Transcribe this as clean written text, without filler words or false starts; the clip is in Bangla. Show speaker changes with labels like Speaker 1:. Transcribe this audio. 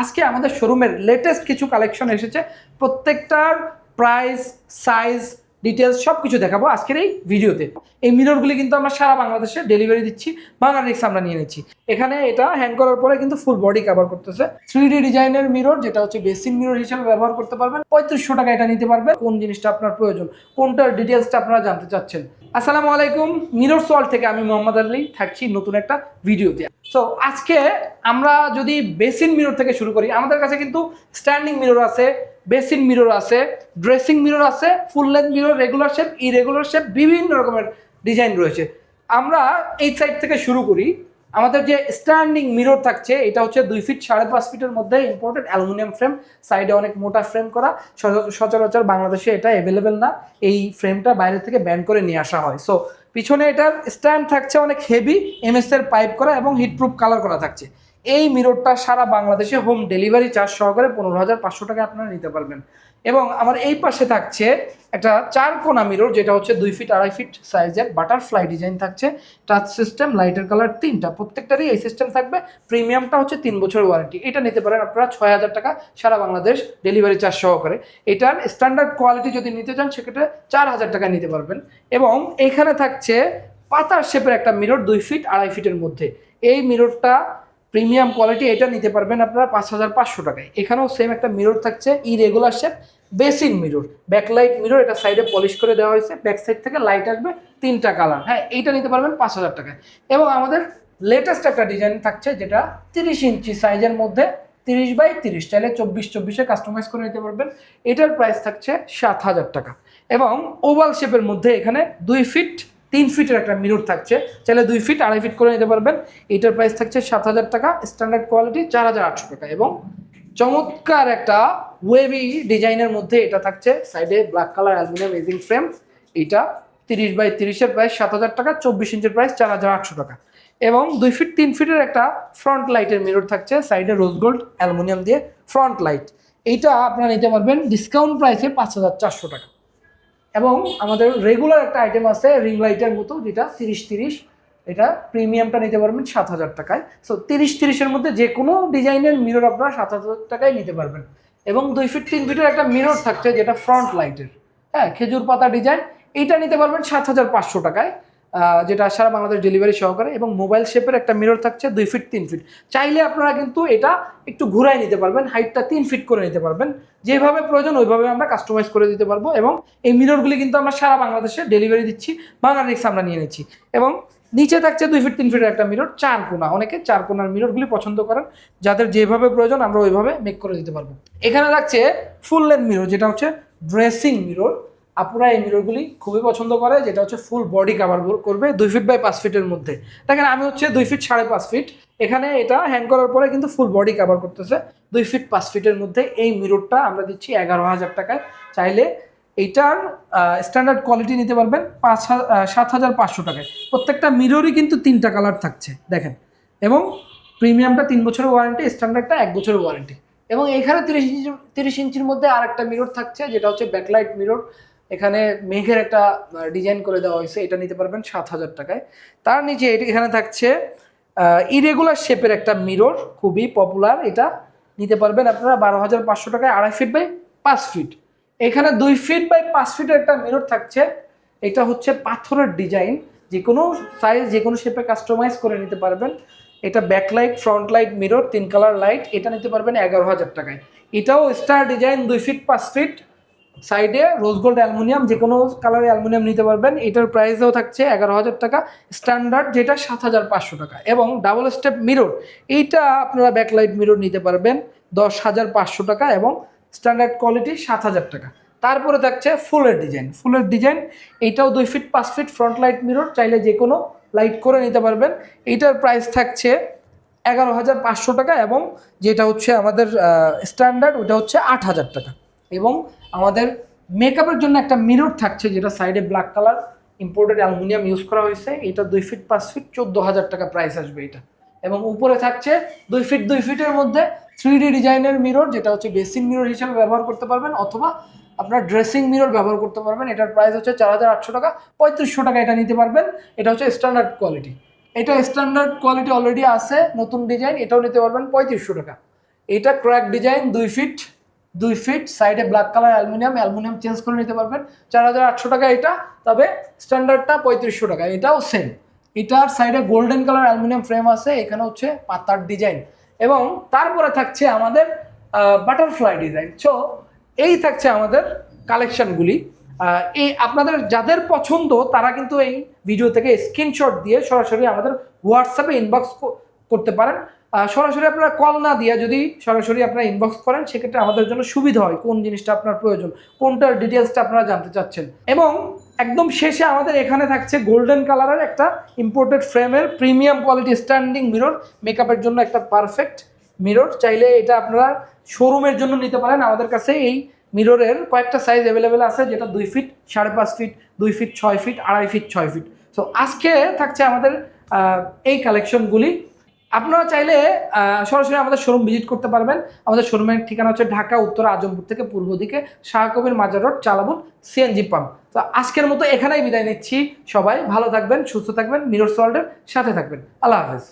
Speaker 1: আজকে আমাদের শোরুমের লেটেস্ট কিছু কালেকশন এসেছে, প্রত্যেকটার প্রাইস, সাইজ, ডিটেলস সবকিছু দেখাবো আজকের এই ভিডিওতে। এই মিররগুলি কিন্তু আমরা সারা বাংলাদেশে ডেলিভারি দিচ্ছি, বাংলাদেশ আমরা নিয়ে নিচ্ছি। এখানে এটা হ্যাং করার পরে কিন্তু ফুল বডি কভার করতেছে। 3D ডিজাইনের মিরর, যেটা হচ্ছে বেসিক মিরর হিসেবে ব্যবহার করতে পারবেন। 3500 টাকা এটা নিতে পারবেন। কোন জিনিসটা আপনার প্রয়োজন, কোনটার ডিটেলসটা আপনারা জানতে চাচ্ছেন। আসসালামু আলাইকুম, মিরর ওয়ার্ল্ড থেকে আমি মোহাম্মদ আলী থাকছি নতুন একটা ভিডিওতে। সো আজকে আমরা যদি বেসিন মিরর থেকে শুরু করি, আমাদের কাছে কিন্তু স্ট্যান্ডিং মিরর আছে, বেসিন মিরর আছে, ড্রেসিং মিরর আছে, full length mirror, regular shape, irregular shape, বিভিন্ন রকমের ডিজাইন রয়েছে। আমরা এই সাইড থেকে শুরু করি। আমাদের যে স্ট্যান্ডিং মিরর থাকছে, এটা হচ্ছে 2 ফিট 5.5 ফিটের মধ্যে ইম্পোর্টেড অ্যালুমিনিয়াম ফ্রেম, সাইডে অনেক মোটা ফ্রেম করা। সচরাচর বাংলাদেশে এটা অ্যাভেলেবেল না, এই ফ্রেমটা বাইরে থেকে ব্যান করে নিয়ে আসা হয়। সো পিছনে এটার স্ট্যান্ড থাকছে অনেক হেভি, এমএস এর পাইপ করা এবং হিটপ্রুফ কালার করা থাকছে। এই মিররটা সারা বাংলাদেশে হোম ডেলিভারি চার্জ সহকারে 15,500 টাকা আপনারা নিতে পারবেন। এবং আমার এই পাশে থাকছে একটা 4 কোনা মিরর, যেটা হচ্ছে 2 ফিট 2.5 ফিট সাইজের বাটারফ্লাই ডিজাইন থাকছে। টাচ সিস্টেম, লাইটের কালার 3টা, প্রত্যেকটারই এই সিস্টেম থাকবে। প্রিমিয়ামটা হচ্ছে 3 বছরের ওয়ারেন্টি। এটা নিতে পারেন আপনারা 6,000 টাকা সারা বাংলাদেশ ডেলিভারি চার্জ সহকারে। এটার স্ট্যান্ডার্ড কোয়ালিটি যদি নিতে চান সেক্ষেত্রে 4,000 টাকা নিতে পারবেন। এবং এইখানে থাকছে পাতার শেপের একটা মিরর 2 ফিট 2.5 ফিটের মধ্যে। এই মিররটা প্রিমিয়াম কোয়ালিটি, এটা নিতে পারবেন আপনারা 5,500 টাকায়। এখানেও সেম একটা মিরর থাকছে, irregular shape, basic mirror, backlight mirror. এটা সাইডে পলিশ করে দেওয়া হয়েছে, ব্যাক সাইড থেকে লাইট আসবে 3টা কালার। হ্যাঁ, এইটা নিতে পারবেন 5,000 টাকায়। এবং আমাদের লেটেস্ট একটা ডিজাইন থাকছে, যেটা 30 ইঞ্চি সাইজের মধ্যে, 30x30, চাইলে 24x24 কাস্টমাইজ করে নিতে পারবেন। এটার প্রাইস থাকছে 7,000 টাকা। এবং ওভাল শেপের মধ্যে এখানে 2 ফিট 3 ফিটের একটা মিরর থাকছে, চাইলে 2 ফিট 2.5 ফিট করে নিতে পারবেন। এটার প্রাইস থাকছে 7,000 টাকা। স্ট্যান্ডার্ড কোয়ালিটি 4,800 টাকা। এবং চমৎকার একটা ওয়েভি ডিজাইনের মধ্যে এটা থাকছে, সাইডে black colour aluminium edging frame. এটা 30x30 প্রাইস 7,000 টাকা, 24 ইঞ্চের প্রাইস 4,800 টাকা। এবং 2 ফিট 3 ফিটের একটা ফ্রন্ট লাইটের মিরর থাকছে, সাইডে রোজ গোল্ড অ্যালুমিনিয়াম দিয়ে ফ্রন্ট লাইট। এইটা আপনারা নিতে পারবেন ডিসকাউন্ট প্রাইসে 5,400 টাকা। এবং আমাদের রেগুলার একটা আইটেম আছে রিং লাইটের মতো, যেটা 30-30, এটা প্রিমিয়ামটা নিতে পারবেন 7,000 টাকায়। সো 30-30-এর মধ্যে যে কোনো ডিজাইনের মিরর আপনারা 7,000 টাকায় নিতে পারবেন। এবং 2 ফিট 3 ফিটের একটা মিরর থাকছে, যেটা ফ্রন্ট লাইটের, হ্যাঁ, খেজুর পাতা ডিজাইন। এইটা নিতে পারবেন 7,500 টাকায়, যেটা সারা বাংলাদেশ ডেলিভারি সহকারে। এবং মোবাইল শেপের একটা মিরর থাকছে 2 ফিট 3 ফিট। চাইলে আপনারা কিন্তু এটা একটু ঘুরাই নিতে পারবেন, হাইটটা 3 ফিট করে নিতে পারবেন। যেভাবে প্রয়োজন ওইভাবে আমরা কাস্টমাইজ করে দিতে পারবো। এবং এই মিররগুলি কিন্তু আমরা সারা বাংলাদেশে ডেলিভারি দিচ্ছি, বাংলাদেশ আমরা নিয়ে নিচ্ছি। এবং নিচে থাকছে 2 ফিট 3 ফিটের একটা মিরর 4 কোনা। অনেকে 4 কোনার মিররগুলি পছন্দ করেন, যাদের যেভাবে প্রয়োজন আমরা ওইভাবে মেক করে দিতে পারবো। এখানে থাকছে ফুল লেন্থ মিরর, যেটা হচ্ছে ড্রেসিং মিরর। আপনারা এই মিররগুলি খুবই পছন্দ করে, যেটা হচ্ছে ফুল বডি কাভার করবে 2 ফিট বাই 5 ফিটের মধ্যে। দেখেন, আমি হচ্ছে 2 ফিট 5.5 ফিট, এখানে এটা হ্যাং করার পরে কিন্তু ফুল বডি কাভার করতেছে 2 ফিট 5 ফিটের মধ্যে। এই মিররটা আমরা দিচ্ছি 11,000 টাকায়। চাইলে এইটার স্ট্যান্ডার্ড কোয়ালিটি নিতে পারবেন 7,500 টাকায়। প্রত্যেকটা মিররই কিন্তু 3টা কালার থাকছে, দেখেন। এবং প্রিমিয়ামটা 3 বছরের ওয়ারেন্টি, স্ট্যান্ডার্ডটা 1 বছরের ওয়ারেন্টি। এবং এখানে 30 ইঞ্চির মধ্যে আর একটা মিরর থাকছে, যেটা হচ্ছে ব্যাকলাইট মিরর। এখানে মেঘের একটা ডিজাইন করে দেওয়া হয়েছে, এটা নিতে পারবেন 7,000 টাকায়। তার নিচে এখানে থাকছে ইরেগুলার শেপের একটা মিরর, খুবই পপুলার। এটা নিতে পারবেন আপনারা 12,500 টাকায়, 2.5 ফিট বাই 5 ফিট। এখানে 2 ফিট বাই 5 ফিটের একটা মিরর থাকছে, এটা হচ্ছে পাথরের ডিজাইন, যে কোনো সাইজ যে কোনো শেপে কাস্টমাইজ করে নিতে পারবেন। এটা backlight, front light mirror, 3 colour light. এটা নিতে পারবেন 11,000 টাকায়। এটাও স্টার ডিজাইন, 2 ফিট 5 ফিট, সাইডে রোজ গোল্ড অ্যালুমিনিয়াম, যে কোনো কালারের অ্যালুমিনিয়াম নিতে পারবেন। এটার প্রাইসও থাকছে 11,000 টাকা। স্ট্যান্ডার্ড যেটা 7,500 টাকা। এবং ডাবল স্টেপ মিরর, এইটা আপনারা ব্যাকলাইট মিরর নিতে পারবেন 10,500 টাকা। এবং স্ট্যান্ডার্ড কোয়ালিটি 7,000 টাকা। তারপরে থাকছে ফুলের ডিজাইন, এইটাও 2 feet 5 feet front light mirror, চাইলে যে কোনো লাইট করে নিতে পারবেন। এইটার প্রাইস থাকছে 11,500 টাকা। এবং যেটা হচ্ছে আমাদের স্ট্যান্ডার্ড, ওটা হচ্ছে 8,000 টাকা। এবং আমাদের মেকআপের জন্য একটা মিরর থাকছে, যেটা সাইডে black colour imported aluminium use করা হয়েছে। এটা 2 ফিট 5 ফিট, 14,000 টাকা প্রাইস আসবে এটা। এবং উপরে থাকছে 2 ফিট 2 ফিটের মধ্যে 3D ডিজাইনের মিরর, যেটা হচ্ছে বেসিক মিরর হিসেবে ব্যবহার করতে পারবেন, অথবা আপনার ড্রেসিং মিরর ব্যবহার করতে পারবেন। এটার প্রাইস হচ্ছে 4,800 টাকা, 3500 টাকা এটা নিতে পারবেন। এটা হচ্ছে স্ট্যান্ডার্ড কোয়ালিটি। এটা স্ট্যান্ডার্ড কোয়ালিটি অলরেডি আছে, নতুন ডিজাইন, এটাও নিতে পারবেন 3500 টাকা। এটা ক্র্যাক ডিজাইন 2 ফিট সাইডে ব্ল্যাক কালার অ্যালুমিনিয়াম চেঞ্জ করে নিতে পারবেন। 4800 টাকা এটা, তবে স্ট্যান্ডার্ডটা 3500 টাকা, এটাও সেম। এটার সাইডে গোল্ডেন কালার অ্যালুমিনিয়াম ফ্রেম আছে, এখানে হচ্ছে পাতার ডিজাইন, এবং তারপরে থাকছে আমাদের বাটারফ্লাই ডিজাইন। সো এই থাকছে আমাদের কালেকশনগুলি। এই আপনাদের যাদের পছন্দ তারা কিন্তু এই ভিডিও থেকে স্ক্রিনশট দিয়ে সরাসরি আমাদের হোয়াটসঅ্যাপে ইনবক্স করতে পারেন। সরাসরি আপনারা কল না দিয়ে যদি সরাসরি আপনারা ইনবক্স করেন, সেক্ষেত্রে আমাদের জন্য সুবিধা হয়, কোন জিনিসটা আপনার প্রয়োজন, কোনটার ডিটেলসটা আপনারা জানতে চাচ্ছেন। এবং একদম শেষে আমাদের এখানে থাকছে গোল্ডেন কালারের একটা ইম্পোর্টেড ফ্রেমের প্রিমিয়াম কোয়ালিটি স্ট্যান্ডিং মিরর, মেকআপের জন্য একটা পারফেক্ট মিরর। চাইলে এটা আপনারা শোরুমের জন্য নিতে পারেন। আমাদের কাছে এই মিররের কয়েকটা সাইজ অ্যাভেলেবেল আছে, যেটা 2 feet, 5.5 feet, 2 feet 6 feet, 2.5 feet 6 feet. So আজকে থাকছে আমাদের এই কালেকশনগুলি। আপনারা চাইলে সরাসরি আমাদের শোরুম ভিজিট করতে পারবেন। আমাদের শোরুমের ঠিকানা হচ্ছে ঢাকা উত্তর আজমপুর থেকে পূর্ব দিকে শাহ কবির মাজার রোড, চালাবুন সিএনজি পাম্প। তো আজকের মতো এখানেই বিদায় নিচ্ছি। সবাই ভালো থাকবেন, সুস্থ থাকবেন, মিরর ওয়ার্ল্ডের সাথে থাকবেন। আল্লাহ হাফেজ।